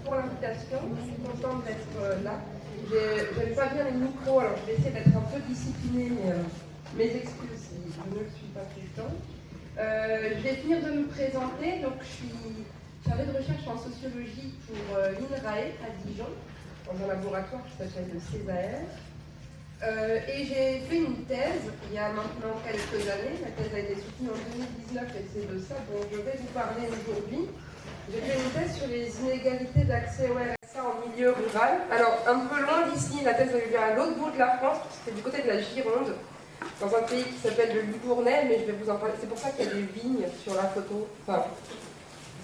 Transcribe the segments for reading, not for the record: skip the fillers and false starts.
pour l'invitation. Je suis contente d'être là. J'aime pas bien les micros, alors je vais essayer d'être un peu disciplinée, mais mes excuses si je ne le suis pas tout le temps. Je vais finir de me présenter. Donc, je suis chargée de recherche en sociologie pour l'INRAE à Dijon, dans un laboratoire qui s'appelle le CESAR. Et j'ai fait une thèse il y a maintenant quelques années. La thèse a été soutenue en 2019 et c'est de ça dont je vais vous parler aujourd'hui. J'ai fait une thèse sur les inégalités d'accès au RSA en milieu rural. Alors, un peu loin d'ici, la thèse a eu lieu à l'autre bout de la France, c'était du côté de la Gironde, dans un pays qui s'appelle le Libournais, mais je vais vous en parler. C'est pour ça qu'il y a des vignes sur la photo. Enfin,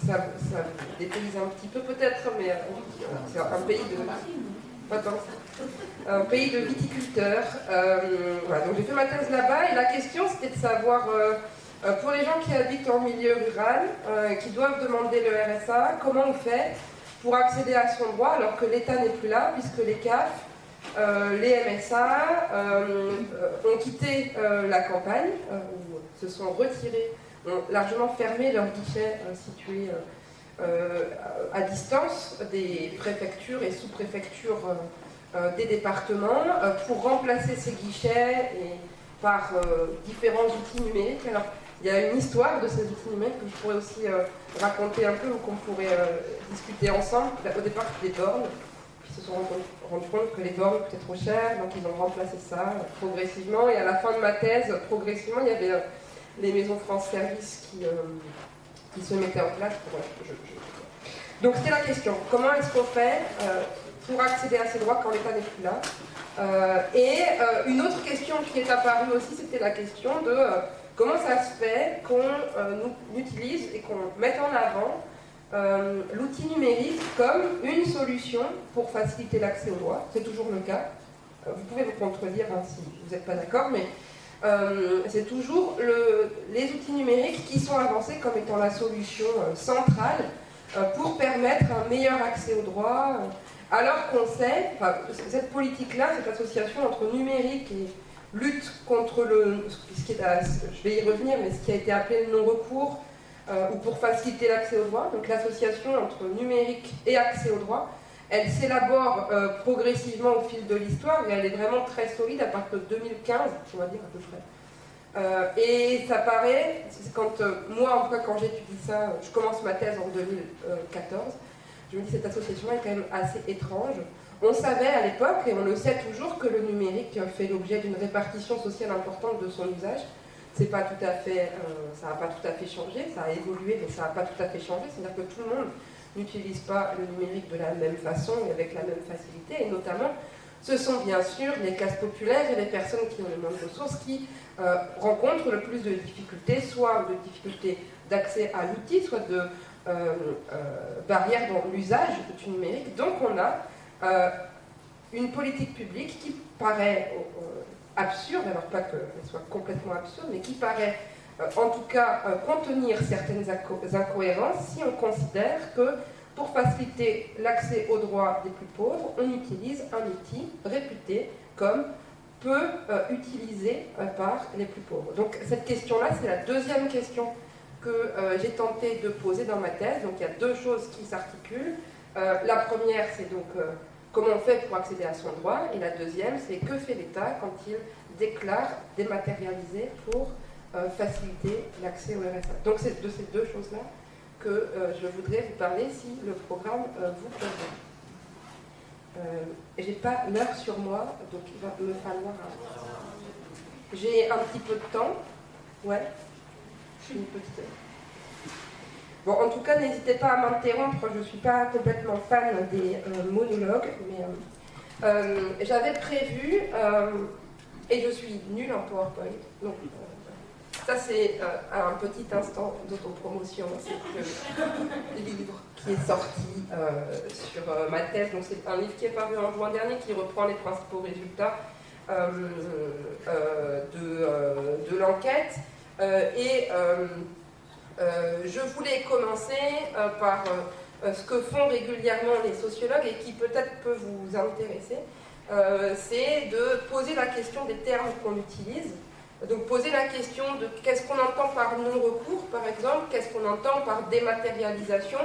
ça dépayse un petit peu peut-être, mais c'est un pays de... Un pays de viticulteurs. Voilà, donc j'ai fait ma thèse là-bas et la question c'était de savoir, pour les gens qui habitent en milieu rural, qui doivent demander le RSA, comment on fait pour accéder à son droit alors que l'État n'est plus là, puisque les CAF, les MSA ont quitté la campagne, ou se sont retirés, ont largement fermé leurs guichets situés à distance des préfectures et sous-préfectures des départements pour remplacer ces guichets par différents outils numériques. Alors, il y a une histoire de ces outils numériques que je pourrais aussi raconter un peu ou qu'on pourrait discuter ensemble. Au départ, c'était des bornes, puis ils se sont rendus compte que les bornes coûtaient trop cher, donc ils ont remplacé ça progressivement. Et à la fin de ma thèse, progressivement, il y avait les maisons France Service qui se mettaient en place. Donc c'était la question, comment est-ce qu'on fait pour accéder à ces droits quand l'État n'est plus là. Une autre question qui est apparue aussi, c'était la question de comment ça se fait qu'on utilise et qu'on mette en avant l'outil numérique comme une solution pour faciliter l'accès aux droits. C'est toujours le cas. Vous pouvez vous contredire si vous n'êtes pas d'accord, mais c'est toujours les outils numériques qui sont avancés comme étant la solution centrale pour permettre un meilleur accès aux droits. Alors qu'on sait, cette politique-là, cette association entre numérique et lutte contre je vais y revenir, mais ce qui a été appelé le non-recours, ou pour faciliter l'accès aux droits, donc l'association entre numérique et accès aux droits, elle s'élabore progressivement au fil de l'histoire, et elle est vraiment très solide à partir de 2015, on va dire à peu près. Et ça paraît, moi en tout cas quand j'étudie ça, je commence ma thèse en 2014, je me dis cette association est quand même assez étrange. On savait à l'époque, et on le sait toujours, que le numérique fait l'objet d'une répartition sociale importante de son usage. C'est pas tout à fait, ça n'a pas tout à fait changé, ça a évolué, mais ça n'a pas tout à fait changé. C'est-à-dire que tout le monde n'utilise pas le numérique de la même façon et avec la même facilité, et notamment, ce sont bien sûr les classes populaires et les personnes qui ont le moins de ressources qui rencontrent le plus de difficultés, soit de difficultés d'accès à l'outil, soit de barrières dans l'usage du numérique. Donc on a une politique publique qui paraît absurde, alors pas qu'elle soit complètement absurde, mais qui paraît en tout cas contenir certaines incohérences si on considère que pour faciliter l'accès aux droits des plus pauvres, on utilise un outil réputé comme peu utilisé par les plus pauvres. Donc cette question-là, c'est la deuxième question que j'ai tenté de poser dans ma thèse. Donc il y a deux choses qui s'articulent. La première, c'est donc comment on fait pour accéder à son droit, et la deuxième, c'est que fait l'État quand il déclare dématérialiser pour faciliter l'accès au RSA. Donc c'est de ces deux choses-là que je voudrais vous parler si le programme vous convient. J'ai pas l'heure sur moi, donc il va me falloir j'ai un petit peu de temps. Ouais. Une petite heure. Bon, en tout cas, n'hésitez pas à m'interrompre, je ne suis pas complètement fan des monologues, mais j'avais prévu, et je suis nulle en PowerPoint, donc ça c'est un petit instant d'autopromotion, c'est le livre qui est sorti sur ma thèse, donc c'est un livre qui est paru en juin dernier, qui reprend les principaux résultats de l'enquête. Je voulais commencer par ce que font régulièrement les sociologues et qui peut-être peut vous intéresser, c'est de poser la question des termes qu'on utilise. Donc poser la question de qu'est-ce qu'on entend par non-recours, par exemple, qu'est-ce qu'on entend par dématérialisation,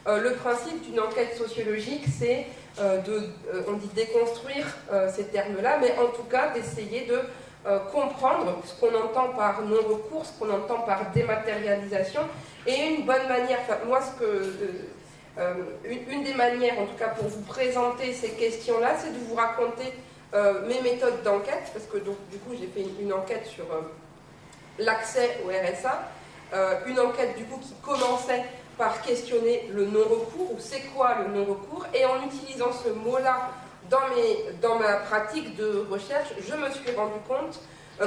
Le principe d'une enquête sociologique, c'est on dit déconstruire ces termes-là, mais en tout cas d'essayer de comprendre ce qu'on entend par non-recours, ce qu'on entend par dématérialisation, et une bonne manière, moi une des manières en tout cas pour vous présenter ces questions-là, c'est de vous raconter mes méthodes d'enquête, parce que donc, du coup j'ai fait une enquête sur l'accès au RSA, une enquête du coup qui commençait par questionner le non-recours, ou c'est quoi le non-recours, et en utilisant ce mot-là dans ma pratique de recherche, je me suis rendu compte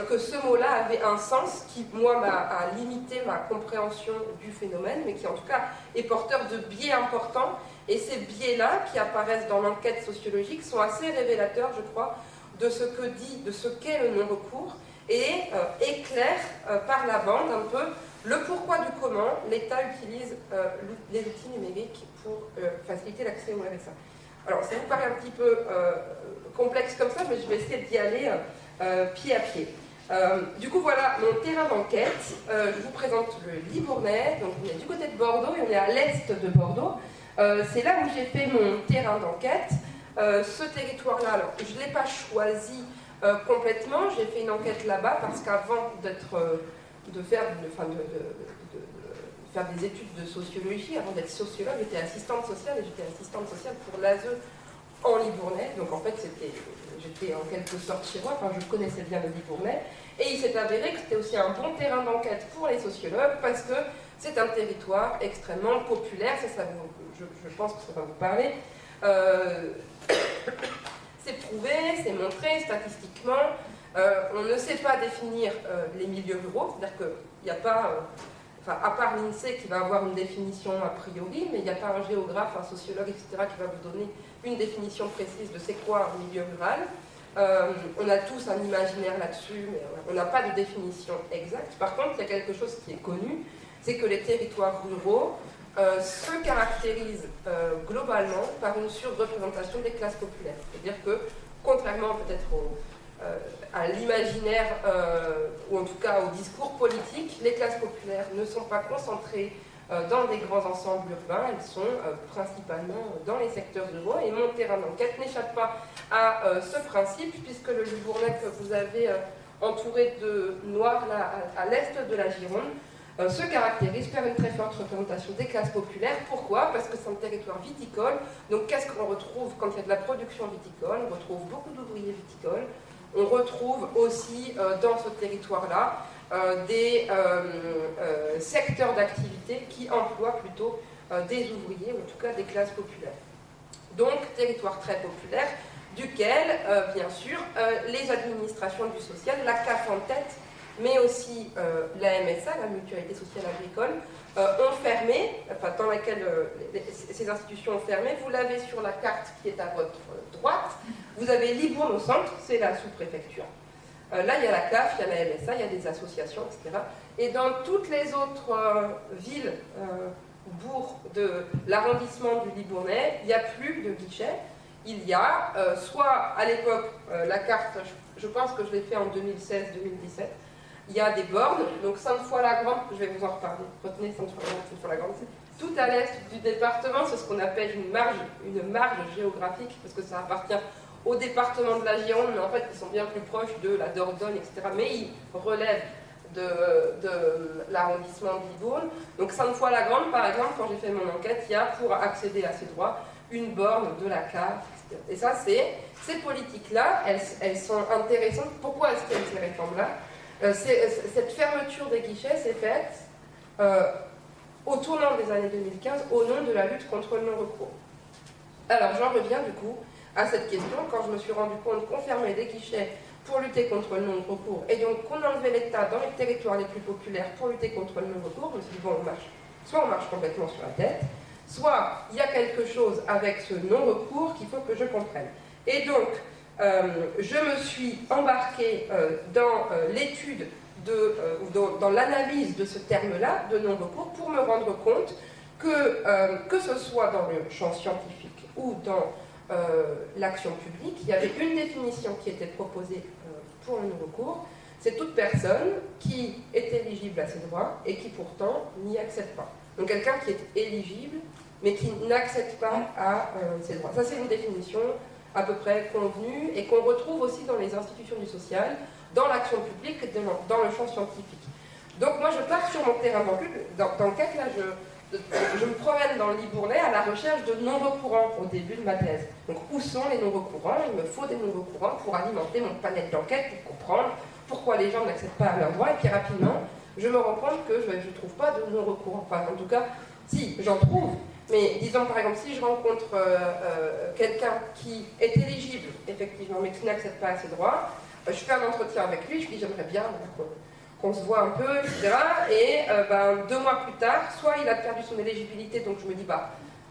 que ce mot-là avait un sens qui, moi, a limité ma compréhension du phénomène, mais qui en tout cas est porteur de biais importants, et ces biais-là qui apparaissent dans l'enquête sociologique sont assez révélateurs, je crois, de ce qu'est le non-recours, et éclairent par la bande un peu le pourquoi du comment l'État utilise les outils numériques pour faciliter l'accès au RSA. Alors, ça vous paraît un petit peu complexe comme ça, mais je vais essayer d'y aller pied à pied. Du coup, voilà mon terrain d'enquête. Je vous présente le Libournais. Donc, on est du côté de Bordeaux et on est à l'est de Bordeaux. C'est là où j'ai fait mon terrain d'enquête. Ce territoire-là, alors, je ne l'ai pas choisi complètement. J'ai fait une enquête là-bas parce qu'avant de faire des études de sociologie, avant d'être sociologue, j'étais assistante sociale, et j'étais assistante sociale pour l'ASE en Libournais. Donc en fait, j'étais en quelque sorte chez moi, je connaissais bien le Libournais, et il s'est avéré que c'était aussi un bon terrain d'enquête pour les sociologues, parce que c'est un territoire extrêmement populaire, je pense que ça va vous parler. C'est prouvé, c'est montré statistiquement. On ne sait pas définir les milieux ruraux, c'est-à-dire qu'il n'y a pas, à part l'INSEE qui va avoir une définition a priori, mais il n'y a pas un géographe, un sociologue, etc. qui va vous donner une définition précise de c'est quoi un milieu rural. On a tous un imaginaire là-dessus, mais on n'a pas de définition exacte. Par contre, il y a quelque chose qui est connu, c'est que les territoires ruraux se caractérisent globalement par une surreprésentation des classes populaires. C'est-à-dire que, contrairement peut-être à l'imaginaire, ou en tout cas au discours politique, les classes populaires ne sont pas concentrées dans des grands ensembles urbains, elles sont principalement dans les secteurs ruraux, et mon terrain d'enquête n'échappe pas à ce principe, puisque le Libournais que vous avez entouré de noir là, à l'est de la Gironde, se caractérise par une très forte représentation des classes populaires. Pourquoi? Parce que c'est un territoire viticole, donc qu'est-ce qu'on retrouve quand il y a de la production viticole? On retrouve beaucoup d'ouvriers viticoles. On retrouve aussi dans ce territoire-là des secteurs d'activité qui emploient plutôt des ouvriers, ou en tout cas des classes populaires. Donc, territoire très populaire, duquel, bien sûr, les administrations du social, la CAF en tête, mais aussi la MSA, la Mutualité Sociale Agricole, ont fermé, dans laquelle ces institutions ont fermé. Vous l'avez sur la carte qui est à votre droite. Vous avez Libourne au centre, c'est la sous-préfecture. Là, il y a la CAF, il y a la MSA, il y a des associations, etc. Et dans toutes les autres villes, bourgs de l'arrondissement du Libournais, il n'y a plus de guichets. Il y a, soit à l'époque, la carte, je pense que je l'ai fait en 2016-2017, il y a des bornes, donc Sainte-Foy-la-Grande, je vais vous en reparler, retenez Sainte-Foy-la-Grande, Sainte-Foy-la-Grande, c'est tout à l'est du département, c'est ce qu'on appelle une marge géographique, parce que ça appartient au département de la Gironde, mais en fait ils sont bien plus proches de la Dordogne, etc. Mais ils relèvent de l'arrondissement de Libourne. Donc Sainte-Foy-la-Grande, par exemple, quand j'ai fait mon enquête, il y a pour accéder à ces droits une borne de la CAF, etc. Et ça, ces politiques-là, elles sont intéressantes. Pourquoi est-ce qu'il y a ces réformes-là? Cette fermeture des guichets s'est faite au tournant des années 2015 au nom de la lutte contre le non-recours. Alors j'en reviens du coup à cette question. Quand je me suis rendu compte qu'on fermait des guichets pour lutter contre le non-recours, et donc qu'on enlevait l'État dans les territoires les plus populaires pour lutter contre le non-recours, je me suis dit, bon, soit on marche complètement sur la tête, soit il y a quelque chose avec ce non-recours qu'il faut que je comprenne. Et donc, je me suis embarquée dans l'étude, dans l'analyse de ce terme-là, de non-recours, pour me rendre compte que ce soit dans le champ scientifique ou dans l'action publique, il y avait une définition qui était proposée pour le non-recours. C'est toute personne qui est éligible à ces droits et qui pourtant n'y accède pas. Donc quelqu'un qui est éligible mais qui n'accèdent pas à ces droits. Ça, c'est une définition à peu près convenue et qu'on retrouve aussi dans les institutions du social, dans l'action publique, dans le champ scientifique. Donc moi, je pars sur mon terrain d'enquête, là, je me promène dans le Libournais à la recherche de non-recourants au début de ma thèse. Donc où sont les non-recourants? Il me faut des non-recourants pour alimenter mon panel d'enquête, pour comprendre pourquoi les gens n'accèdent pas à leurs droits. Et puis rapidement, je me rends compte que je ne trouve pas de non-recourants. Enfin, en tout cas, si, j'en trouve. Mais disons par exemple, si je rencontre quelqu'un qui est éligible, effectivement, mais qui n'accède pas à ses droits, je fais un entretien avec lui, je lui dis j'aimerais bien qu'on se voit un peu, etc. Et 2 mois plus tard, soit il a perdu son éligibilité, donc je me dis,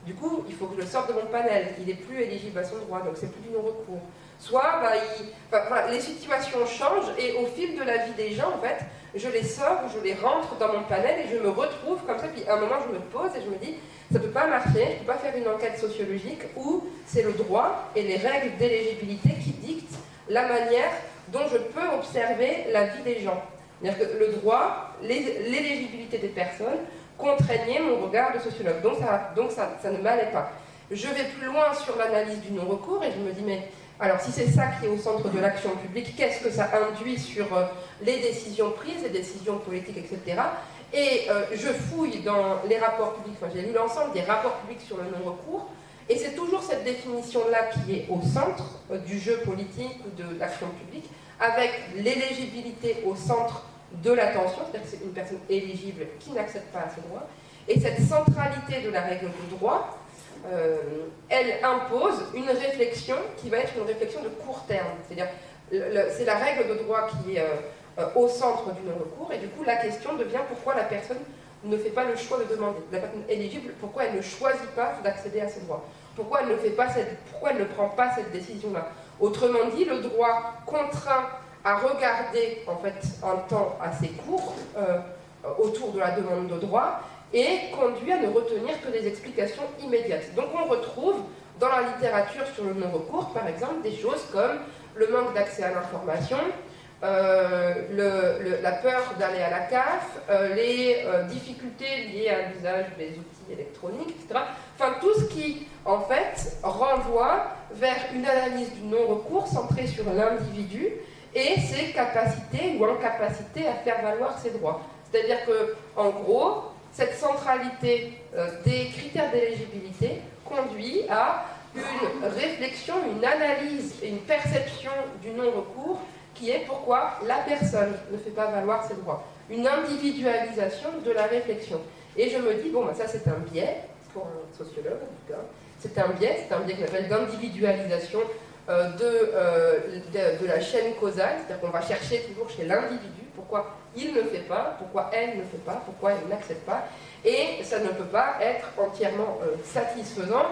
du coup, il faut que je le sorte de mon panel, il n'est plus éligible à son droit, donc c'est plus du non-recours. Soit, les situations changent, et au fil de la vie des gens, en fait, je les sors, je les rentre dans mon panel, et je me retrouve comme ça, puis à un moment, je me pose, et je me dis, ça ne peut pas marcher, je ne peux pas faire une enquête sociologique où c'est le droit et les règles d'éligibilité qui dictent la manière dont je peux observer la vie des gens. C'est-à-dire que le droit, l'éligibilité des personnes contraignait mon regard de sociologue. Donc ça ne m'allait pas. Je vais plus loin sur l'analyse du non-recours et je me dis, mais alors si c'est ça qui est au centre de l'action publique, qu'est-ce que ça induit sur les décisions prises, les décisions politiques, etc. Et je fouille dans les rapports publics, j'ai lu l'ensemble des rapports publics sur le non-recours, et c'est toujours cette définition-là qui est au centre du jeu politique ou de l'action publique, avec l'éligibilité au centre de l'attention, c'est-à-dire que c'est une personne éligible qui n'accède pas à ses droits, et cette centralité de la règle du droit, elle impose une réflexion qui va être une réflexion de court terme, c'est-à-dire c'est la règle de droit qui est au centre du non-recours, et du coup la question devient pourquoi la personne ne fait pas le choix de demander. La personne éligible, pourquoi elle ne choisit pas d'accéder à ses droits? Pourquoi elle ne prend pas cette décision-là? Autrement dit, le droit contraint à regarder en fait un temps assez court autour de la demande de droit et conduit à ne retenir que des explications immédiates. Donc on retrouve dans la littérature sur le non-recours, par exemple, des choses comme le manque d'accès à l'information, la peur d'aller à la CAF, les difficultés liées à l'usage des outils électroniques, etc. Enfin, tout ce qui, en fait, renvoie vers une analyse du non-recours centrée sur l'individu et ses capacités ou incapacités à faire valoir ses droits. C'est-à-dire que, en gros, cette centralité des critères d'éligibilité conduit à une réflexion, une analyse et une perception du non-recours qui est pourquoi la personne ne fait pas valoir ses droits. Une individualisation de la réflexion. Et je me dis, bon, ça c'est un biais, pour un sociologue en tout cas, c'est un biais qu'on appelle d'individualisation de la chaîne causale, c'est-à-dire qu'on va chercher toujours chez l'individu pourquoi il ne fait pas, pourquoi elle ne fait pas, pourquoi elle n'accepte pas, et ça ne peut pas être entièrement satisfaisant,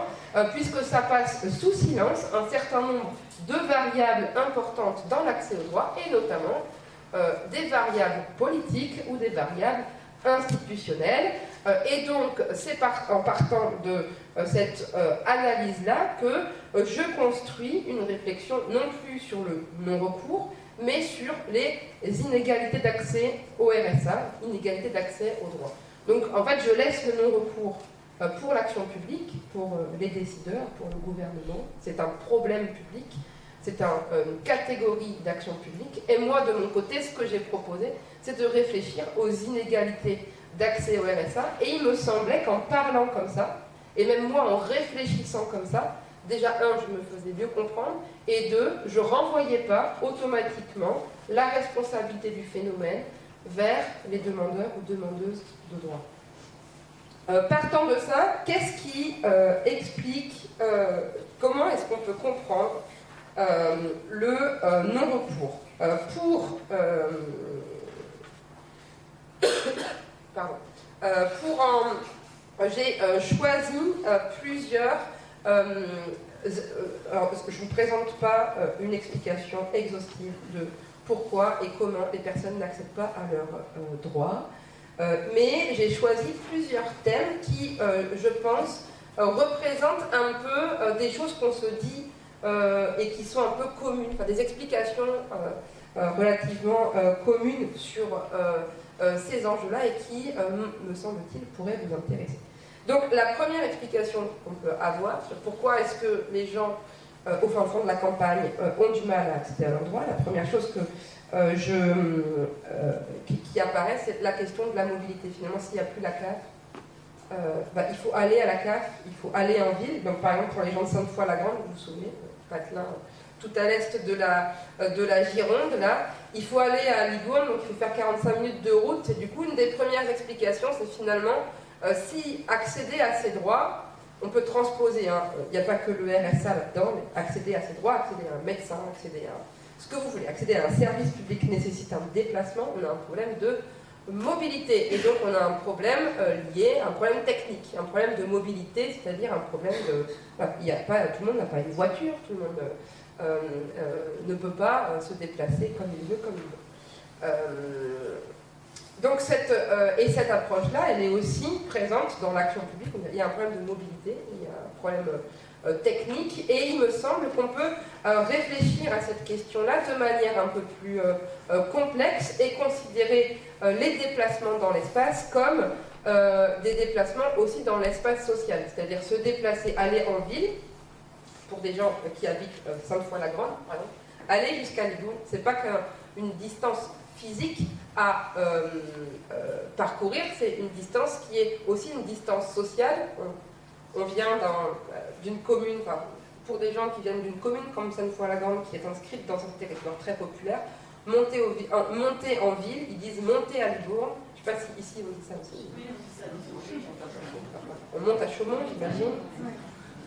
puisque ça passe sous silence un certain nombre de variables importantes dans l'accès au droit, et notamment des variables politiques ou des variables institutionnelles. Et donc, c'est en partant de cette analyse-là que je construis une réflexion non plus sur le non-recours, mais sur les inégalités d'accès au RSA, inégalités d'accès au droit. Donc, en fait, je laisse le non-recours pour l'action publique, pour les décideurs, pour le gouvernement. C'est un problème public, c'est une catégorie d'action publique. Et moi, de mon côté, ce que j'ai proposé, c'est de réfléchir aux inégalités d'accès au RSA. Et il me semblait qu'en parlant comme ça, et même moi en réfléchissant comme ça, déjà, je me faisais mieux comprendre, et 2, je ne renvoyais pas automatiquement la responsabilité du phénomène vers les demandeurs ou demandeuses de droit. Partant de ça, qu'est-ce qui explique, comment est-ce qu'on peut comprendre le non-recours j'ai choisi plusieurs... alors, je ne vous présente pas une explication exhaustive de pourquoi et comment les personnes n'accèdent pas à leurs droits, mais j'ai choisi plusieurs thèmes qui, je pense, représentent un peu des choses qu'on se dit et qui sont un peu communes, enfin des explications relativement communes sur ces enjeux-là et qui, me semble-t-il, pourraient vous intéresser. Donc la première explication qu'on peut avoir sur pourquoi est-ce que les gens au fin fond de la campagne ont du mal à accéder à l'endroit, la première chose qui apparaît, c'est la question de la mobilité. Finalement, s'il n'y a plus la CAF, il faut aller à la CAF, il faut aller en ville. Donc par exemple pour les gens de Sainte-Foy-la-Grande, vous vous souvenez, Patelin, tout à l'est de la Gironde, là, il faut aller à Libourne, donc il faut faire 45 minutes de route. Et du coup, une des premières explications, c'est finalement, si accéder à ces droits, on peut transposer, hein, il n'y a pas que le RSA là-dedans, mais accéder à ces droits, accéder à un médecin, accéder à ce que vous voulez, accéder à un service public nécessite un déplacement, on a un problème de mobilité. Et donc on a un problème lié, un problème technique, un problème de mobilité, c'est-à-dire un problème de... tout le monde n'a pas une voiture, tout le monde ne peut pas se déplacer comme il veut, Donc cette approche-là, elle est aussi présente dans l'action publique. Il y a un problème de mobilité, il y a un problème technique, et il me semble qu'on peut réfléchir à cette question-là de manière un peu plus complexe et considérer les déplacements dans l'espace comme des déplacements aussi dans l'espace social, c'est-à-dire se déplacer, aller en ville, pour des gens qui habitent Sainte-Foy-la-Grande, par exemple, aller jusqu'à Libourne, c'est pas qu'une distance physique à parcourir, c'est une distance qui est aussi une distance sociale. On vient d'une commune, pour des gens qui viennent d'une commune comme Sainte-Foy-la-Grande, qui est inscrite dans un territoire très populaire, monter en ville, ils disent monter à Libourne. Je ne sais pas si ici vous dites ça aussi. On monte à Chaumont, j'imagine.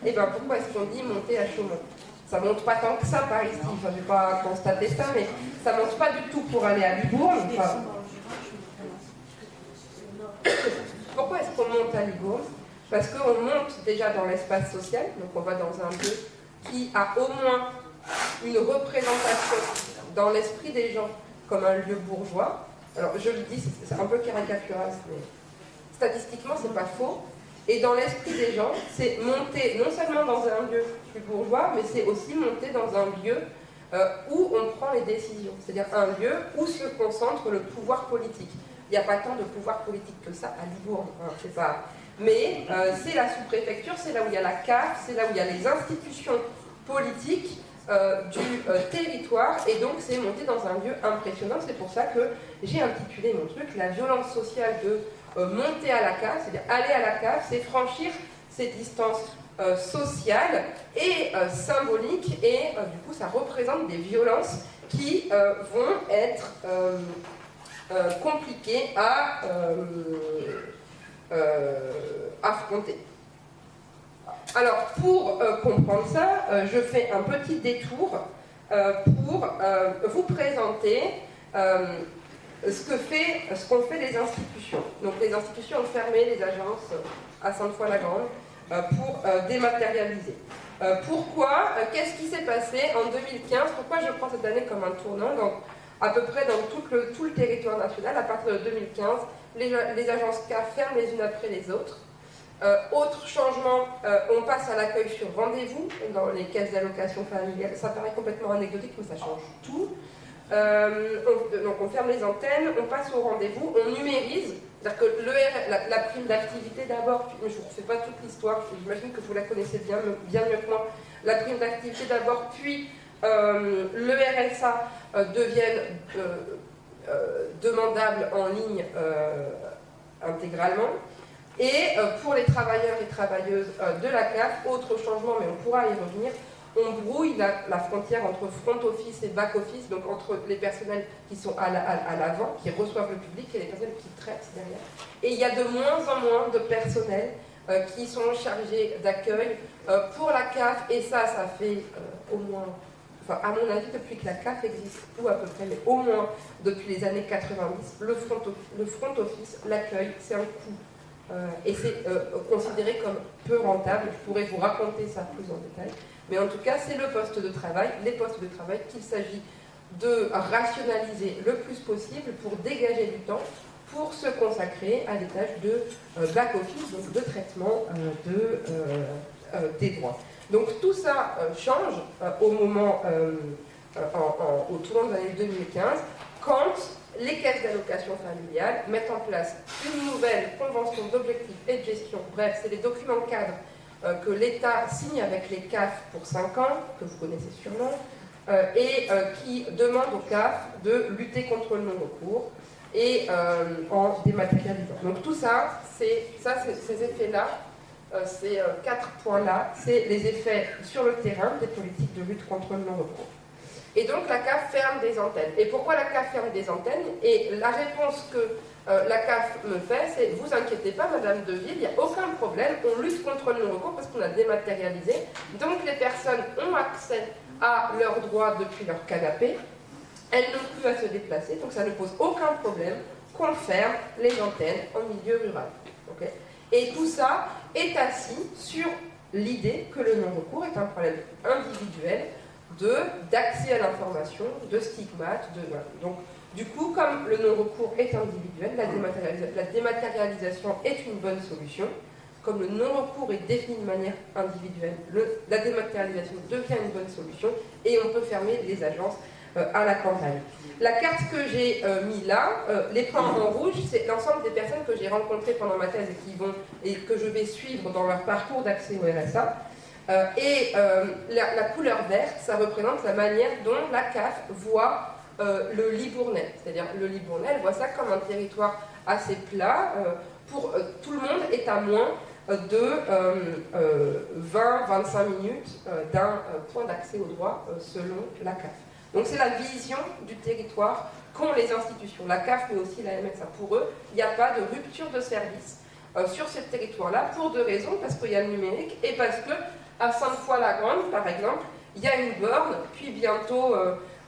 Et bien pourquoi est-ce qu'on dit monter à Chaumont? Ça monte pas tant que ça par ici, je ne vais pas constater ça, mais ça monte pas du tout pour aller à Libourne. Pourquoi est-ce qu'on monte à Libourne? Parce qu'on monte déjà dans l'espace social, donc on va dans un lieu qui a au moins une représentation dans l'esprit des gens comme un lieu bourgeois. Alors je le dis, c'est un peu caricatural, mais statistiquement c'est pas faux. Et dans l'esprit des gens, c'est monter non seulement dans un lieu plus bourgeois, mais c'est aussi monter dans un lieu où on prend les décisions. C'est-à-dire un lieu où se concentre le pouvoir politique. Il n'y a pas tant de pouvoir politique que ça à Libourne. Hein, c'est pas... Mais c'est la sous-préfecture, c'est là où il y a la CAF, c'est là où il y a les institutions politiques du territoire, et donc c'est monter dans un lieu impressionnant. C'est pour ça que j'ai intitulé mon truc « La violence sociale de monter à la CAF », c'est-à-dire aller à la CAF, c'est franchir ces distances sociales et symboliques, et du coup ça représente des violences qui vont être compliquées à affronter. Alors, pour comprendre ça, je fais un petit détour pour vous présenter ce qu'ont fait les institutions. Donc, les institutions ont fermé les agences à Sainte-Foy-la-Grande pour dématérialiser. Pourquoi? Qu'est-ce qui s'est passé en 2015? Pourquoi je prends cette année comme un tournant? Donc, à peu près dans tout le territoire national, à partir de 2015, les agences CAF ferment les unes après les autres. Autre changement, on passe à l'accueil sur rendez-vous dans les caisses d'allocation familiale. Ça paraît complètement anecdotique, mais ça change tout. Donc on ferme les antennes, on passe au rendez-vous, on numérise. C'est-à-dire que la prime d'activité d'abord, je ne vous refais pas toute l'histoire, j'imagine que vous la connaissez bien mieux que moi. La prime d'activité d'abord, puis le RSA deviennent demandables en ligne intégralement. Et pour les travailleurs et travailleuses de la CAF, autre changement, mais on pourra y revenir, on brouille la frontière entre front office et back office, donc entre les personnels qui sont à l'avant, qui reçoivent le public, et les personnels qui traitent derrière. Et il y a de moins en moins de personnels qui sont chargés d'accueil pour la CAF, et ça fait au moins, enfin à mon avis, depuis que la CAF existe, ou à peu près, mais au moins depuis les années 90, le front office, l'accueil, c'est un coût. Et c'est considéré comme peu rentable. Je pourrais vous raconter ça plus en détail. Mais en tout cas, c'est le poste de travail, les postes de travail qu'il s'agit de rationaliser le plus possible pour dégager du temps pour se consacrer à des tâches de back-office, donc de traitement des droits. Donc tout ça change au tournant des années 2015, quand les caisses d'allocation familiale mettent en place une nouvelle convention d'objectifs et de gestion. Bref, c'est les documents cadres que l'État signe avec les CAF pour 5 ans, que vous connaissez sûrement, et qui demandent aux CAF de lutter contre le non-recours et en dématérialisant. Donc tout ça, ces effets-là, ces 4 points-là, c'est les effets sur le terrain des politiques de lutte contre le non-recours. Et donc la CAF ferme des antennes. Et pourquoi la CAF ferme des antennes? Et la réponse que la CAF me fait, c'est « Vous inquiétez pas, Madame Deville, il n'y a aucun problème, on lutte contre le non-recours parce qu'on a dématérialisé. Donc les personnes ont accès à leurs droits depuis leur canapé, elles n'ont plus à se déplacer, donc ça ne pose aucun problème qu'on ferme les antennes en milieu rural. » Okay. Et tout ça est assis sur l'idée que le non-recours est un problème individuel d'accès à l'information, de stigmate, voilà. Donc, du coup, comme le non-recours est individuel, la dématérialisation est une bonne solution. Comme le non-recours est défini de manière individuelle, la dématérialisation devient une bonne solution et on peut fermer les agences à la campagne. La carte que j'ai mis là, les points en rouge, c'est l'ensemble des personnes que j'ai rencontrées pendant ma thèse et que je vais suivre dans leur parcours d'accès au RSA. La couleur verte, ça représente la manière dont la CAF voit le Libournais. C'est-à-dire, le Libournais, elle voit ça comme un territoire assez plat. Tout le monde est à moins de 20-25 minutes d'un point d'accès au droit selon la CAF. Donc c'est la vision du territoire qu'ont les institutions, la CAF mais aussi la MSA. Pour eux, il n'y a pas de rupture de service sur ce territoire-là pour 2 raisons, parce qu'il y a le numérique et parce que à Sainte-Foy-la-Grande, par exemple, il y a une borne, puis bientôt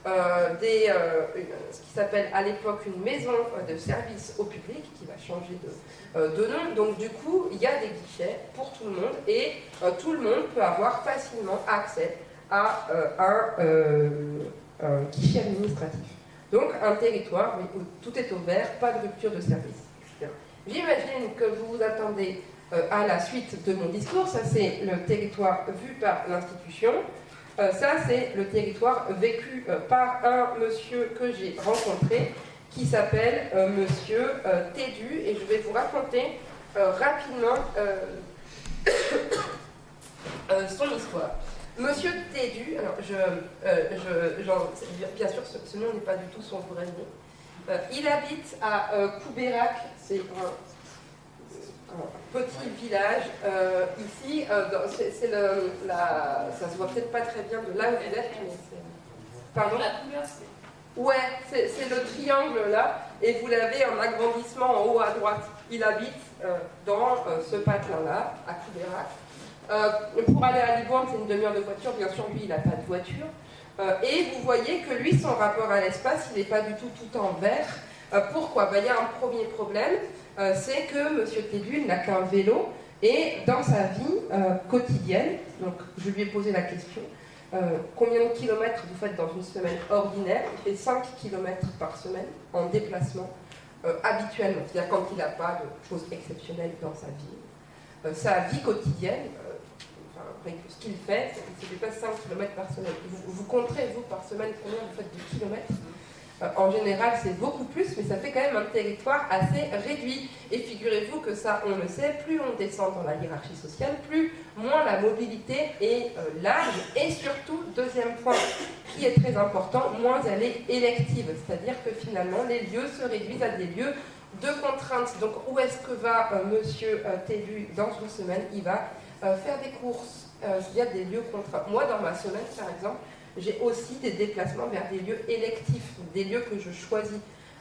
ce qui s'appelle à l'époque une maison de service au public, qui va changer de nom. Donc du coup, il y a des guichets pour tout le monde, et tout le monde peut avoir facilement accès à un guichet administratif. Donc un territoire où tout est au vert, pas de rupture de service. J'imagine que vous vous attendez à la suite de mon discours. Ça, c'est le territoire vu par l'institution. Ça, c'est le territoire vécu par un monsieur que j'ai rencontré, qui s'appelle monsieur Tédu, et je vais vous raconter rapidement son histoire. Monsieur Tédu, alors bien sûr, ce nom n'est pas du tout son vrai nom. Il habite à Coubérac, c'est un petit village. Ici, ça se voit peut-être pas très bien de là où vous êtes, mais c'est... Pardon ? Ouais, c'est le triangle là, et vous l'avez en agrandissement en haut à droite. Il habite dans ce patelin-là, à Coubérac. Pour aller à Libourne, c'est une demi-heure de voiture. Bien sûr, lui, il n'a pas de voiture. Et vous voyez que lui, son rapport à l'espace, il n'est pas du tout en vert. Pourquoi ? Il y a un premier problème, c'est que M. Tédu n'a qu'un vélo, et dans sa vie quotidienne, donc je lui ai posé la question, combien de kilomètres vous faites dans une semaine ordinaire? Il fait 5 kilomètres par semaine en déplacement habituellement, c'est-à-dire quand il n'a pas de choses exceptionnelles dans sa vie. Sa vie quotidienne, ce qu'il fait, c'est qu'il passe 5 km par semaine. Vous compterez, vous, par semaine, combien vous faites de kilomètres? En général, c'est beaucoup plus, mais ça fait quand même un territoire assez réduit. Et figurez-vous que ça, on le sait, plus on descend dans la hiérarchie sociale, moins la mobilité est large. Et surtout, deuxième point qui est très important, moins elle est élective. C'est-à-dire que finalement, les lieux se réduisent à des lieux de contraintes. Donc, où est-ce que va monsieur Tédu dans une semaine? Il va faire des courses. Il y a des lieux contraints. Moi, dans ma semaine, par exemple, j'ai aussi des déplacements vers des lieux électifs, des lieux que je choisis.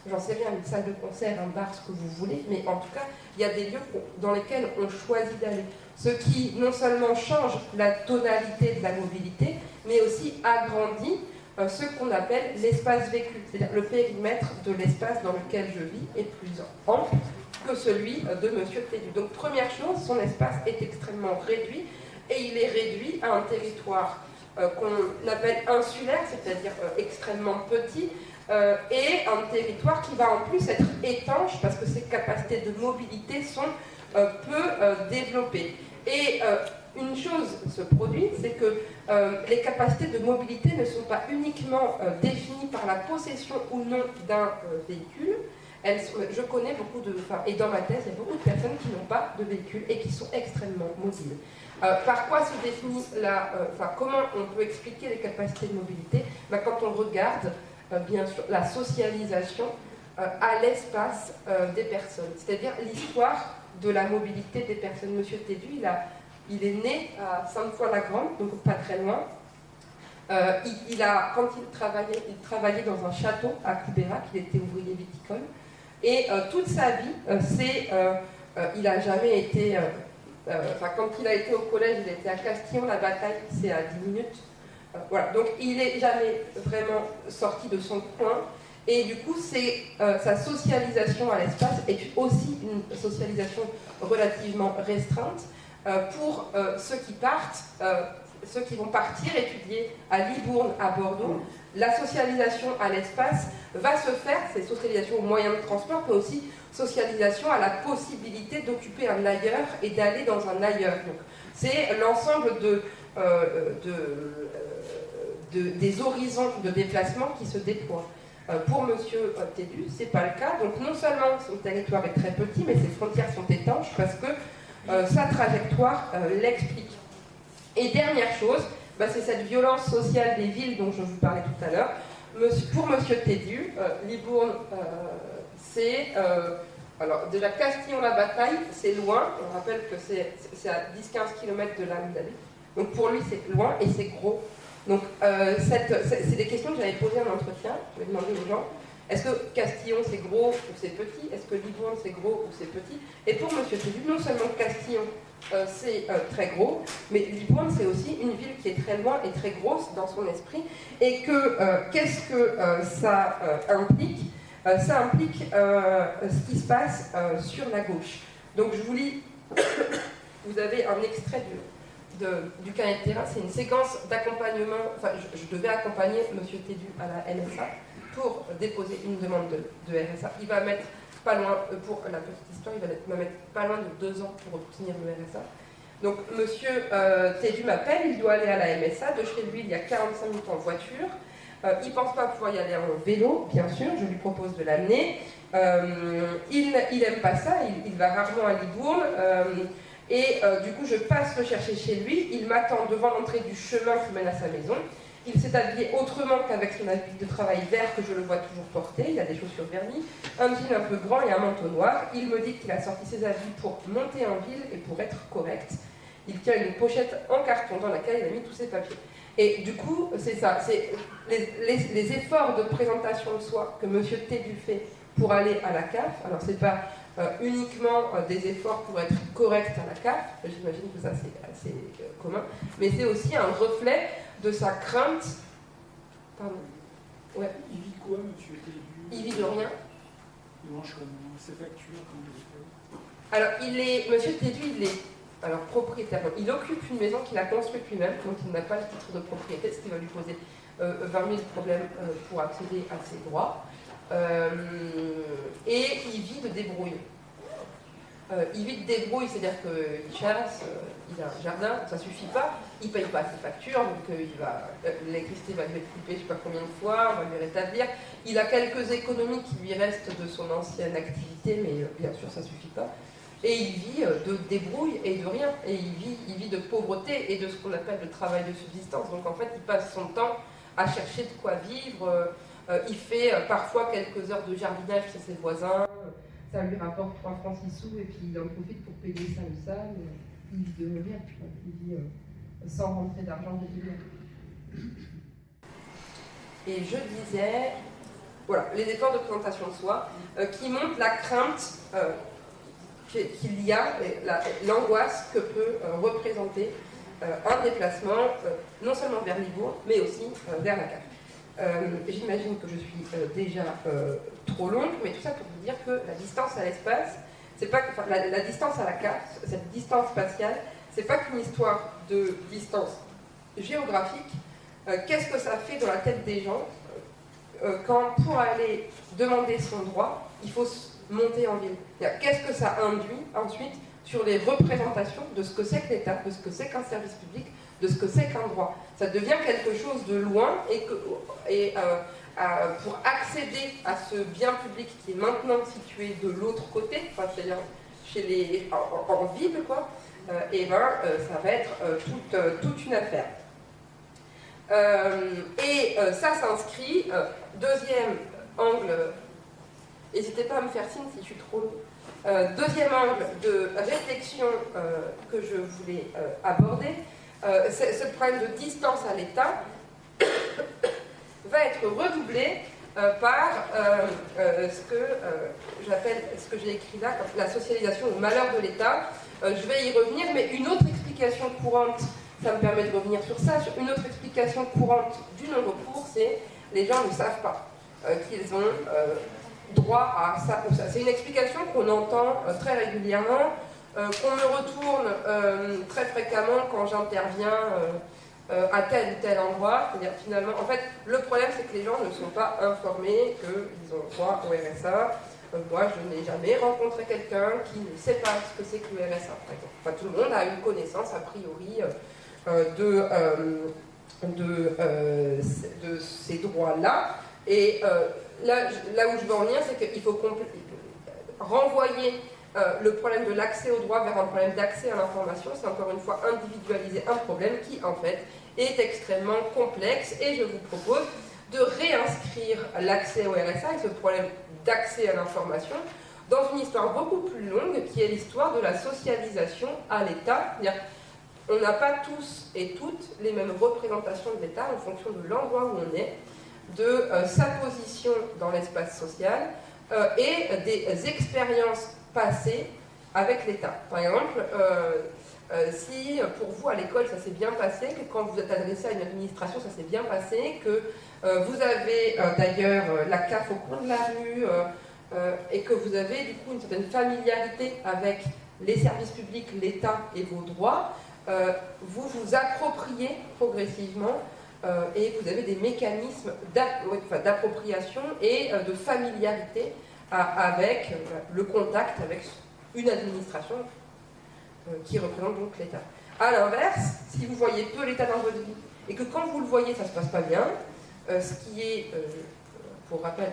J'en sais rien, une salle de concert, un bar, ce que vous voulez, mais en tout cas, il y a des lieux dans lesquels on choisit d'aller. Ce qui non seulement change la tonalité de la mobilité, mais aussi agrandit ce qu'on appelle l'espace vécu. C'est-à-dire le périmètre de l'espace dans lequel je vis est plus ample que celui de M. Tédu. Donc première chose, son espace est extrêmement réduit, et il est réduit à un territoire qu'on appelle insulaire, c'est-à-dire extrêmement petit, et un territoire qui va en plus être étanche parce que ses capacités de mobilité sont peu développées. Et une chose se produit, c'est que les capacités de mobilité ne sont pas uniquement définies par la possession ou non d'un véhicule. Je connais beaucoup et dans ma thèse, il y a beaucoup de personnes qui n'ont pas de véhicule et qui sont extrêmement mobiles. Par quoi se définit comment on peut expliquer les capacités de mobilité? Quand on regarde, bien sûr, la socialisation à l'espace des personnes, c'est-à-dire l'histoire de la mobilité des personnes. Monsieur Tédu, il est né à Sainte-Foy-la-Grande, donc pas très loin. Quand il travaillait dans un château à Coubérac, il était ouvrier viticole. Et toute sa vie, il n'a jamais été... quand il a été au collège, il était à Castillon-la-Bataille, c'est à 10 minutes. Voilà, donc il n'est jamais vraiment sorti de son coin. Et du coup, sa socialisation à l'espace est aussi une socialisation relativement restreinte pour ceux qui partent, ceux qui vont partir étudier à Libourne, à Bordeaux. La socialisation à l'espace va se faire, c'est socialisation aux moyens de transport, mais aussi socialisation à la possibilité d'occuper un ailleurs et d'aller dans un ailleurs. Donc, c'est l'ensemble des horizons de déplacement qui se déploient. Pour M. Tédu, ce n'est pas le cas. Donc non seulement son territoire est très petit, mais ses frontières sont étanches parce que sa trajectoire l'explique. Et dernière chose, c'est cette violence sociale des villes dont je vous parlais tout à l'heure. Pour M. Tédu, Libourne, c'est... alors déjà Castillon-la-Bataille, c'est loin. On rappelle que c'est à 10-15 km de là où il habite. Donc pour lui, c'est loin et c'est gros. Donc, c'est des questions que j'avais posées en entretien. J'avais demandé aux gens, est-ce que Castillon c'est gros ou c'est petit? Est-ce que Libourne c'est gros ou c'est petit? Et pour M. Tédu, non seulement Castillon c'est très gros, mais Libourne c'est aussi une ville qui est très loin et très grosse dans son esprit. Et qu'est-ce que ça implique? Ça implique ce qui se passe sur la gauche. Donc je vous lis, vous avez un extrait du cahier de terrain, c'est une séquence d'accompagnement. Je devais accompagner M. Tédu à la NSA pour déposer une demande de RSA. Il va mettre pas loin, pour la petite histoire, il va mettre pas loin de 2 ans pour obtenir le RSA. Donc M. Tédu m'appelle, il doit aller à la MSA. De chez lui, il y a 45 minutes en voiture. Il ne pense pas pouvoir y aller en vélo, bien sûr, je lui propose de l'amener. Il n'aime pas ça, il va rarement à Libourne. Du coup, je passe le chercher chez lui. Il m'attend devant l'entrée du chemin qui mène à sa maison. Il s'est habillé autrement qu'avec son habit de travail vert que je le vois toujours porter. Il a des chaussures vernies, un jean un peu grand et un manteau noir. Il me dit qu'il a sorti ses habits pour monter en ville et pour être correct. Il tient une pochette en carton dans laquelle il a mis tous ses papiers. Et du coup, c'est ça. C'est les efforts de présentation de soi que M. Tédu fait pour aller à la CAF. Alors, c'est pas... uniquement des efforts pour être correct à la CAF, j'imagine que ça c'est assez commun, mais c'est aussi un reflet de sa crainte. Pardon. Ouais. Il vit quoi, monsieur Tédu? Il vit de rien. Il mange comment? Ses factures, comment il fait? Alors, monsieur Tédu, il est propriétaire. Il occupe une maison qu'il a construite lui-même, donc il n'a pas le titre de propriété, ce qui va lui poser 20 000 problèmes pour accéder à ses droits. Et il vit de débrouille. C'est-à-dire qu'il chasse, il a un jardin, ça suffit pas, il paye pas ses factures, donc l'électricité va lui être coupée je sais pas combien de fois, on va lui rétablir. Il a quelques économies qui lui restent de son ancienne activité, mais bien sûr ça suffit pas. Et il vit de débrouille et de rien. Et il vit de pauvreté et de ce qu'on appelle le travail de subsistance. Donc en fait, il passe son temps à chercher de quoi vivre. Il fait parfois quelques heures de jardinage chez ses voisins. Ça lui rapporte 3 francs 6 sous et puis il en profite pour payer ça ou ça. Il vit de rien. Il vit sans rentrer d'argent régulier. Et je disais, voilà, les efforts de présentation de soi qui montrent la crainte qu'il y a, l'angoisse que peut représenter un déplacement, non seulement vers Libourne, mais aussi vers la CAF. J'imagine que je suis déjà trop longue, mais tout ça pour vous dire que la distance à l'espace, c'est pas, la distance à la CAF, cette distance spatiale, c'est pas qu'une histoire de distance géographique. Qu'est-ce que ça fait dans la tête des gens quand, pour aller demander son droit, il faut monter en ville? Qu'est-ce que ça induit ensuite sur les représentations de ce que c'est que l'État, de ce que c'est qu'un service public, de ce que c'est qu'un droit. Ça devient quelque chose de loin pour accéder à ce bien public qui est maintenant situé de l'autre côté, enfin, c'est-à-dire en ville, quoi, ça va être toute une affaire. Ça s'inscrit, deuxième angle, n'hésitez pas à me faire signe si je suis trop long, deuxième angle de réflexion que je voulais aborder, ce problème de distance à l'État va être redoublé par ce que j'ai écrit là, la socialisation au malheur de l'État. Je vais y revenir, mais une autre explication courante, ça me permet de revenir sur ça, une autre explication courante du non-recours, c'est les gens ne savent pas qu'ils ont droit à ça ou ça. C'est une explication qu'on entend très régulièrement, qu'on me retourne très fréquemment quand j'interviens à tel ou tel endroit. C'est-à-dire finalement, en fait, le problème c'est que les gens ne sont pas informés qu'ils ont droit au RSA. Moi, je n'ai jamais rencontré quelqu'un qui ne sait pas ce que c'est que le RSA, par exemple. Enfin, tout le monde a une connaissance, a priori, de ces droits-là. Et là où je veux en venir, c'est qu'il faut renvoyer le problème de l'accès au droit vers un problème d'accès à l'information. C'est encore une fois individualiser un problème qui, en fait, est extrêmement complexe. Et je vous propose de réinscrire l'accès au RSA et ce problème d'accès à l'information dans une histoire beaucoup plus longue qui est l'histoire de la socialisation à l'État. On n'a pas tous et toutes les mêmes représentations de l'État en fonction de l'endroit où on est, de sa position dans l'espace social et des expériences passées avec l'État. Par exemple, si pour vous à l'école ça s'est bien passé, que quand vous êtes adressé à une administration ça s'est bien passé, que vous avez d'ailleurs la CAF au coin de la rue et que vous avez du coup une certaine familiarité avec les services publics, l'État et vos droits, vous vous appropriez progressivement et vous avez des mécanismes d'appropriation et de familiarité avec le contact avec une administration qui représente donc l'État. A l'inverse, si vous voyez peu l'État dans votre vie et que quand vous le voyez ça ne se passe pas bien, ce qui est, pour rappel,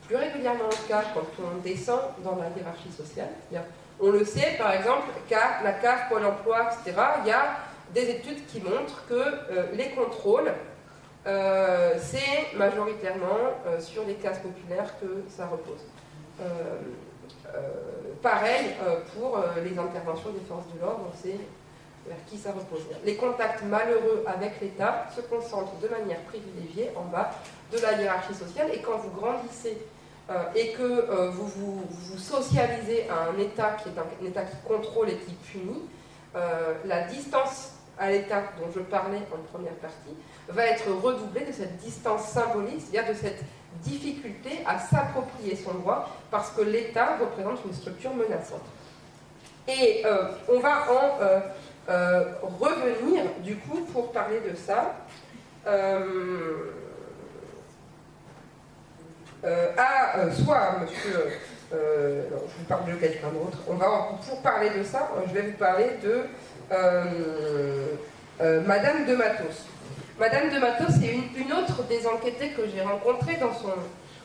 plus régulièrement le cas quand on descend dans la hiérarchie sociale, on le sait par exemple qu'à la CAF, Pôle emploi, etc., il y a des études qui montrent que les contrôles, c'est majoritairement sur les classes populaires que ça repose. Pareil pour les interventions des forces de l'ordre, c'est vers qui ça repose. Les contacts malheureux avec l'État se concentrent de manière privilégiée en bas de la hiérarchie sociale, et quand vous grandissez et que vous socialisez à un État qui est un État qui contrôle et qui punit, la distance à l'État dont je parlais en première partie va être redoublée de cette distance symbolique, c'est-à-dire de cette difficulté à s'approprier son droit parce que l'État représente une structure menaçante. Et on va en revenir du coup pour parler de ça soit monsieur, non, je vous parle de quelqu'un d'autre, pour parler de ça, je vais vous parler de Madame de Matos. Madame de Matos est une autre des enquêtées que j'ai rencontrées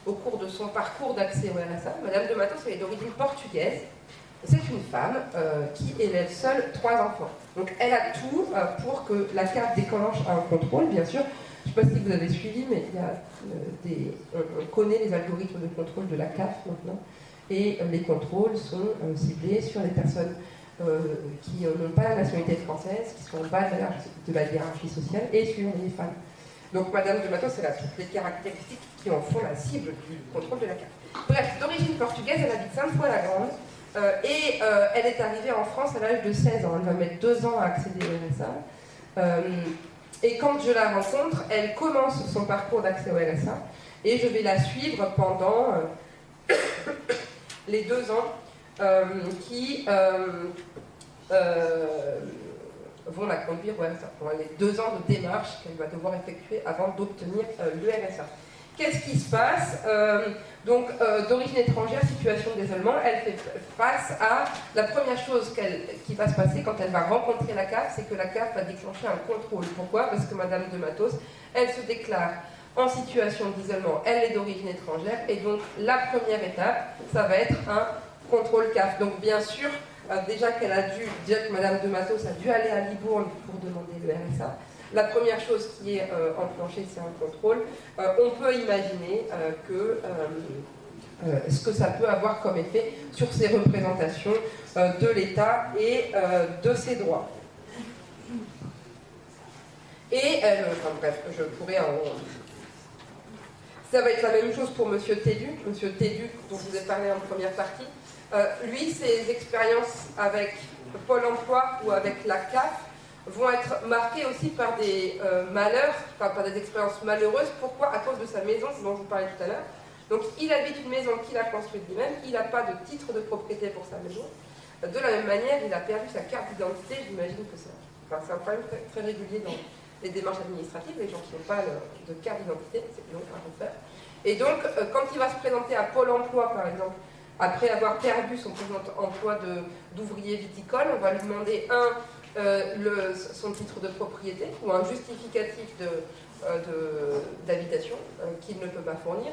au cours de son parcours d'accès au RSA. Madame de Matos, elle est d'origine portugaise. C'est une femme qui élève seule 3 enfants. Donc elle a tout pour que la CAF déclenche un contrôle, bien sûr. Je ne sais pas si vous avez suivi, mais il y a on connaît les algorithmes de contrôle de la CAF maintenant. Et les contrôles sont ciblés sur les personnes qui n'ont pas la nationalité française, qui sont en bas de la hiérarchie sociale, et sur les femmes. Donc Madame de Matos, elle a toutes les caractéristiques qui en font la cible du contrôle de la CAF. Bref, d'origine portugaise, elle habite Sainte-Foy-la-Grande, et elle est arrivée en France à l'âge de 16 ans. Elle va mettre 2 ans à accéder au RSA. Et quand je la rencontre, elle commence son parcours d'accès au RSA, et je vais la suivre pendant les 2 ans qui vont la conduire au RSA, pendant les 2 ans de démarche qu'elle va devoir effectuer avant d'obtenir le RSA. Qu'est-ce qui se passe? D'origine étrangère, situation d'isolement, elle fait face à la première chose qui va se passer quand elle va rencontrer la CAF, c'est que la CAF va déclencher un contrôle. Pourquoi? Parce que Madame de Matos, elle se déclare en situation d'isolement, elle est d'origine étrangère, et donc la première étape, ça va être un contrôle CAF. Donc bien sûr, déjà que Madame de Matos a dû aller à Libourne pour demander le RSA, la première chose qui est enclenchée, c'est un contrôle. On peut imaginer ce que ça peut avoir comme effet sur ces représentations de l'État et de ses droits. Et, bref, je pourrais ça va être la même chose pour M. Tédu. M. Tédu, dont je vous ai parlé en première partie. Lui, ses expériences avec Pôle emploi ou avec la CAF vont être marquées aussi par des malheurs, par des expériences malheureuses. Pourquoi? À cause de sa maison, dont je vous parlais tout à l'heure. Donc, il habite une maison qu'il a construite lui-même, il n'a pas de titre de propriété pour sa maison. De la même manière, il a perdu sa carte d'identité. J'imagine que c'est un problème très, très régulier dans les démarches administratives. Les gens qui n'ont pas de carte d'identité, c'est long à refaire. Et donc, quand il va se présenter à Pôle emploi, par exemple, après avoir perdu son emploi d'ouvrier viticole, on va lui demander son titre de propriété ou un justificatif d'habitation qu'il ne peut pas fournir,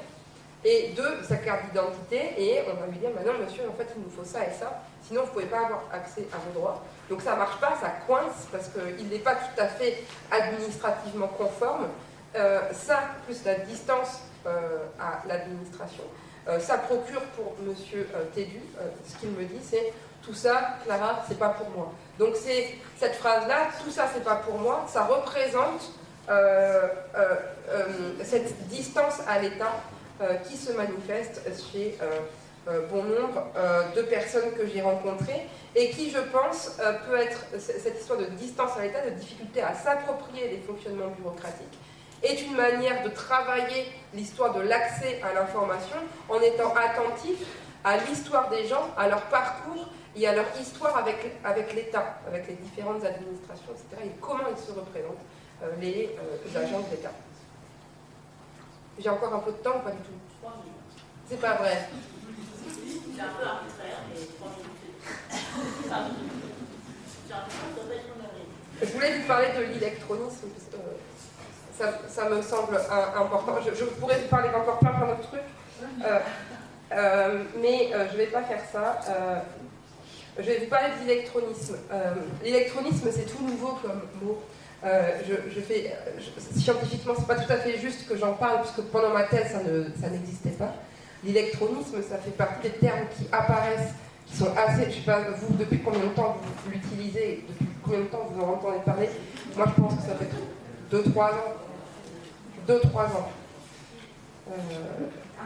et sa carte d'identité, et on va lui dire maintenant monsieur, en fait il nous faut ça et ça, sinon vous ne pouvez pas avoir accès à vos droits. Donc ça ne marche pas, ça coince parce qu'il n'est pas tout à fait administrativement conforme. Ça, plus la distance à l'administration, ça procure pour monsieur Tédu, ce qu'il me dit, c'est tout ça, Clara, c'est pas pour moi. Donc c'est cette phrase-là, tout ça, c'est pas pour moi, ça représente cette distance à l'État qui se manifeste chez bon nombre de personnes que j'ai rencontrées et qui, je pense, peut être cette histoire de distance à l'État, de difficulté à s'approprier les fonctionnements bureaucratiques, est une manière de travailler l'histoire de l'accès à l'information en étant attentif à l'histoire des gens, à leur parcours et à leur histoire avec l'État, avec les différentes administrations, etc. et comment ils se représentent, les agents de l'État. J'ai encore un peu de temps ou pas du tout? 3 minutes. C'est pas vrai. C'est un peu arbitraire, mais 3 minutes. J'ai l'impression que ça peut être honoré. Je voulais vous parler de l'électronisme, ça me semble important. Je pourrais vous parler d'encore plein d'autres trucs, mais je ne vais pas faire ça. Je vais vous parler de l'électronisme. L'électronisme, c'est tout nouveau comme mot. Scientifiquement, c'est pas tout à fait juste que j'en parle, puisque pendant ma thèse, ça n'existait pas. L'électronisme, ça fait partie des termes qui apparaissent, qui sont assez, je sais pas, vous, depuis combien de temps vous l'utilisez, depuis combien de temps vous en entendez parler? Moi, je pense que ça fait 2-3 ans. 2-3 ans.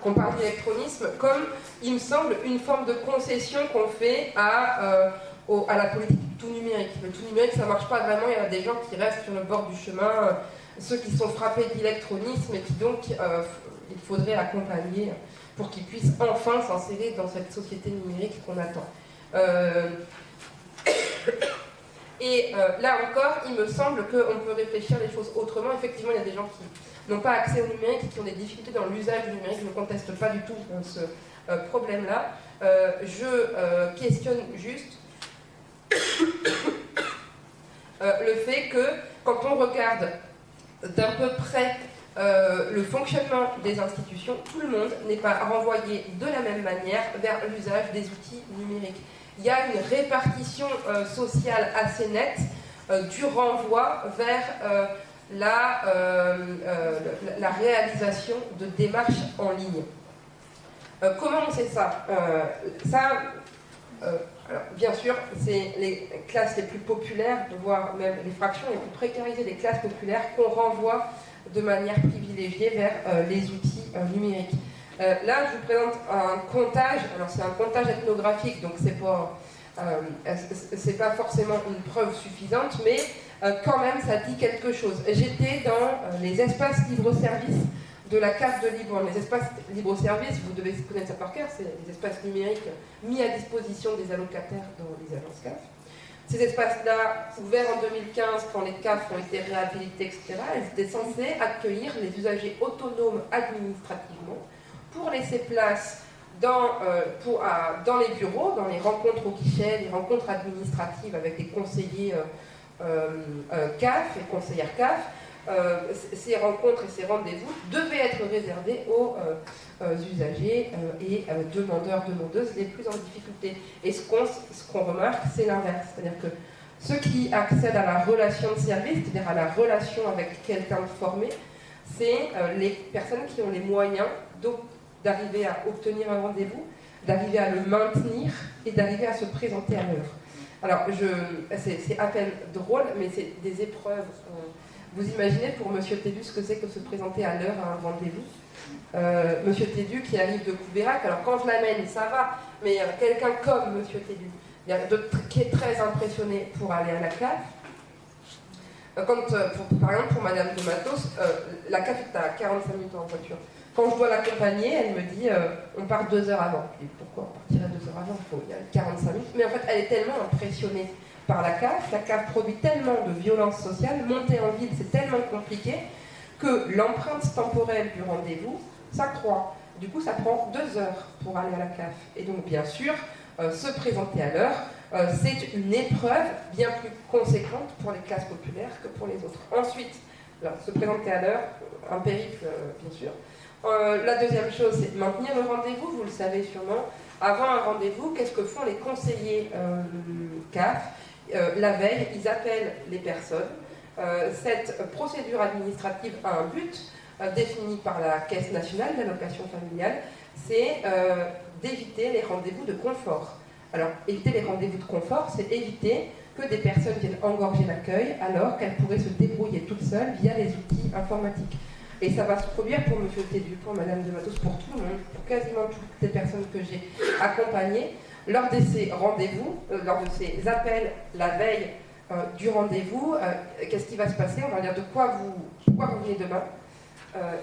Qu'on parle d'électronisme comme, il me semble, une forme de concession qu'on fait à la politique du tout numérique. Le tout numérique, ça ne marche pas vraiment, il y a des gens qui restent sur le bord du chemin, ceux qui sont frappés d'électronisme et qui donc, il faudrait accompagner pour qu'ils puissent enfin s'insérer dans cette société numérique qu'on attend. Là encore, il me semble qu'on peut réfléchir les choses autrement. Effectivement, il y a des gens qui n'ont pas accès au numérique et qui ont des difficultés dans l'usage du numérique. Je ne conteste pas du tout ce problème-là. Je questionne juste le fait que quand on regarde d'un peu près le fonctionnement des institutions, tout le monde n'est pas renvoyé de la même manière vers l'usage des outils numériques. Il y a une répartition sociale assez nette du renvoi vers la réalisation de démarches en ligne. Comment on sait ça? Alors, bien sûr, c'est les classes les plus populaires, voire même les fractions les plus précarisées des classes populaires qu'on renvoie de manière privilégiée vers les outils numériques. Là, je vous présente un comptage. Alors, c'est un comptage ethnographique, donc c'est pas forcément une preuve suffisante, mais quand même, ça dit quelque chose. J'étais dans les espaces libre-service de la CAF de Libourne. Les espaces libre-service, vous devez connaître ça par cœur, c'est des espaces numériques mis à disposition des allocataires dans les agences CAF. Ces espaces-là, ouverts en 2015, quand les CAF ont été réhabilités, etc., ils étaient censés accueillir les usagers autonomes administrativement pour laisser place dans les bureaux, dans les rencontres au guichet, les rencontres administratives avec les conseillers CAF et conseillères CAF. Ces rencontres et ces rendez-vous devaient être réservés aux usagers et demandeuses les plus en difficulté. Et ce qu'on remarque, c'est l'inverse. C'est-à-dire que ceux qui accèdent à la relation de service, c'est-à-dire à la relation avec quelqu'un de formé, c'est les personnes qui ont les moyens d'arriver à obtenir un rendez-vous, d'arriver à le maintenir et d'arriver à se présenter à l'heure. Alors, c'est à peine drôle, mais c'est des épreuves. Vous imaginez pour Monsieur Tédu ce que c'est que se présenter à l'heure à un rendez-vous. Monsieur Tédu qui arrive de Coubérac, alors quand je l'amène, ça va, mais quelqu'un comme Monsieur Tédu, qui est très impressionné pour aller à la CAF, par exemple pour Madame de Matos, la CAF est à 45 minutes en voiture. Quand je dois l'accompagner, elle me dit on part 2 heures avant. Je dis pourquoi on partirait 2 heures avant? Il y a 45 minutes. Mais en fait, elle est tellement impressionnée par la CAF produit tellement de violence sociale, monter en ville c'est tellement compliqué que l'empreinte temporelle du rendez-vous s'accroît. Du coup, ça prend 2 heures pour aller à la CAF. Et donc, bien sûr, se présenter à l'heure, c'est une épreuve bien plus conséquente pour les classes populaires que pour les autres. Ensuite, alors, se présenter à l'heure, un périple, bien sûr. La deuxième chose, c'est maintenir le rendez-vous, vous le savez sûrement. Avant un rendez-vous, qu'est-ce que font les conseillers CAF? La veille, ils appellent les personnes. Cette procédure administrative a un but défini par la Caisse nationale d'allocation familiale, c'est d'éviter les rendez-vous de confort. Alors, éviter les rendez-vous de confort, c'est éviter que des personnes viennent engorger l'accueil alors qu'elles pourraient se débrouiller toutes seules via les outils informatiques. Et ça va se produire pour M. Tédu, pour Mme de Matos, pour tout le monde, pour quasiment toutes les personnes que j'ai accompagnées. Lors de ces rendez-vous, lors de ces appels la veille du rendez-vous, qu'est-ce qui va se passer? On va dire pourquoi vous venez demain.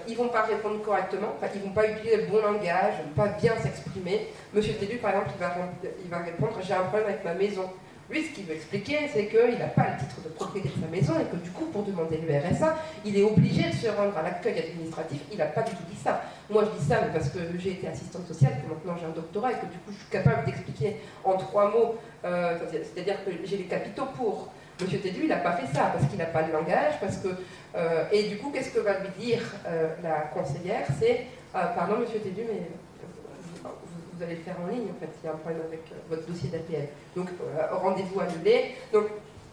Ils ne vont pas répondre correctement, ils ne vont pas utiliser le bon langage, pas bien s'exprimer. Monsieur Tédu, par exemple, il va répondre j'ai un problème avec ma maison. Lui, ce qu'il veut expliquer, c'est qu'il n'a pas le titre de propriété de sa maison et que du coup, pour demander le RSA, il est obligé de se rendre à l'accueil administratif. Il n'a pas du tout dit ça. Moi, je dis ça parce que j'ai été assistante sociale, que maintenant j'ai un doctorat et que du coup, je suis capable d'expliquer en 3 mots, c'est-à-dire que j'ai les capitaux pour. Monsieur Tédu, il n'a pas fait ça parce qu'il n'a pas le langage, et du coup, qu'est-ce que va lui dire la conseillère? C'est pardon, Monsieur Tédu, mais vous allez le faire en ligne, en fait, il y a un problème avec votre dossier d'APL. Donc, rendez-vous annulé. Donc,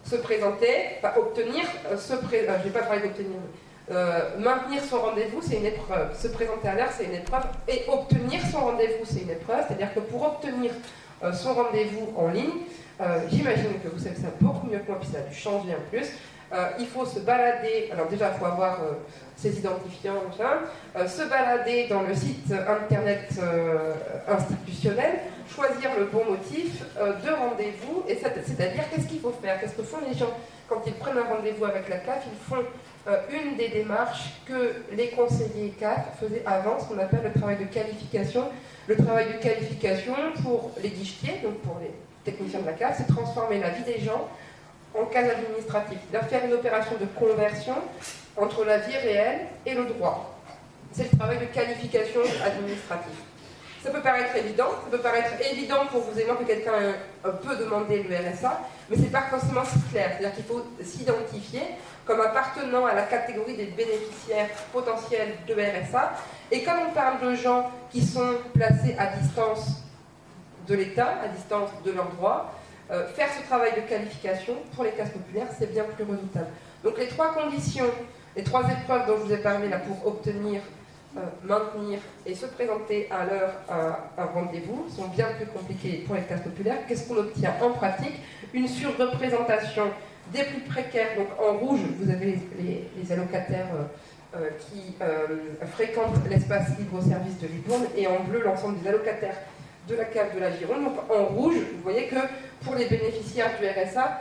se présenter, obtenir, je n'ai pas parlé d'obtenir, maintenir son rendez-vous, c'est une épreuve. Se présenter à l'heure, c'est une épreuve. Et obtenir son rendez-vous, c'est une épreuve. C'est-à-dire que pour obtenir son rendez-vous en ligne, j'imagine que vous savez ça beaucoup mieux que moi, puis ça a dû changer en plus. Il faut se balader, alors déjà il faut avoir ses identifiants, se balader dans le site internet institutionnel, choisir le bon motif de rendez-vous, et c'est-à-dire qu'est-ce qu'il faut faire, qu'est-ce que font les gens quand ils prennent un rendez-vous avec la CAF, ils font une des démarches que les conseillers CAF faisaient avant, ce qu'on appelle le travail de qualification. Le travail de qualification pour les guichetiers, donc pour les techniciens de la CAF, c'est transformer la vie des gens en cas administratif, c'est-à-dire faire une opération de conversion entre la vie réelle et le droit. C'est le travail de qualification administrative. Ça peut paraître évident, pour vous aimant que quelqu'un peut demander le RSA, mais ce n'est pas forcément si clair. C'est-à-dire qu'il faut s'identifier comme appartenant à la catégorie des bénéficiaires potentiels de RSA. Et comme on parle de gens qui sont placés à distance de l'État, à distance de leurs droits, faire ce travail de qualification pour les classes populaires, c'est bien plus redoutable. Donc les 3 conditions, les 3 épreuves dont je vous ai parlé là pour obtenir, maintenir et se présenter à l'heure à un rendez-vous sont bien plus compliquées pour les classes populaires. Qu'est-ce qu'on obtient en pratique? Une surreprésentation des plus précaires. Donc en rouge, vous avez les allocataires qui fréquentent l'espace libre-service de Libourne, et en bleu, l'ensemble des allocataires de la CAF de la Gironde. Donc en rouge, vous voyez que pour les bénéficiaires du RSA,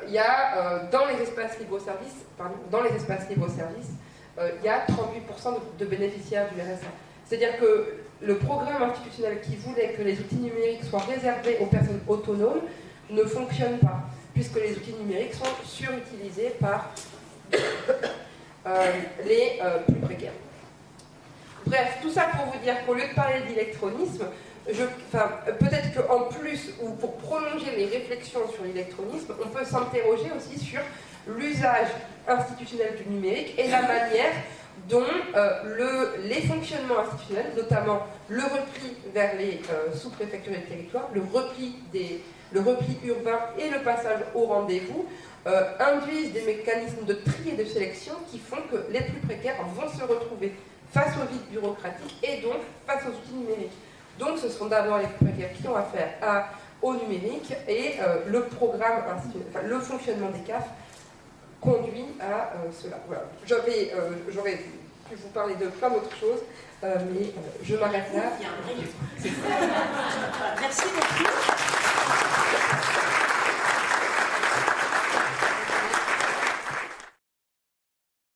il y a dans les espaces libre-service, il y a 38% de bénéficiaires du RSA. C'est-à-dire que le programme institutionnel qui voulait que les outils numériques soient réservés aux personnes autonomes ne fonctionne pas, puisque les outils numériques sont surutilisés par les plus précaires. Bref, tout ça pour vous dire qu'au lieu de parler d'électronisme, peut-être qu'en plus, ou pour prolonger les réflexions sur l'électronisme, on peut s'interroger aussi sur l'usage institutionnel du numérique et la manière dont les fonctionnements institutionnels, notamment le repli vers les sous-préfectures et les territoires, le repli urbain et le passage au rendez-vous, induisent des mécanismes de tri et de sélection qui font que les plus précaires vont se retrouver face au vide bureaucratique et donc face aux outils numériques. Donc ce sont d'abord les plus précaires qui ont affaire au numérique et le programme institutionnel, enfin, le fonctionnement des CAF conduit à cela. Voilà. J'aurais pu vous parler de plein d'autres choses, mais je m'arrête là. Il y a un vrai jeu. Merci beaucoup.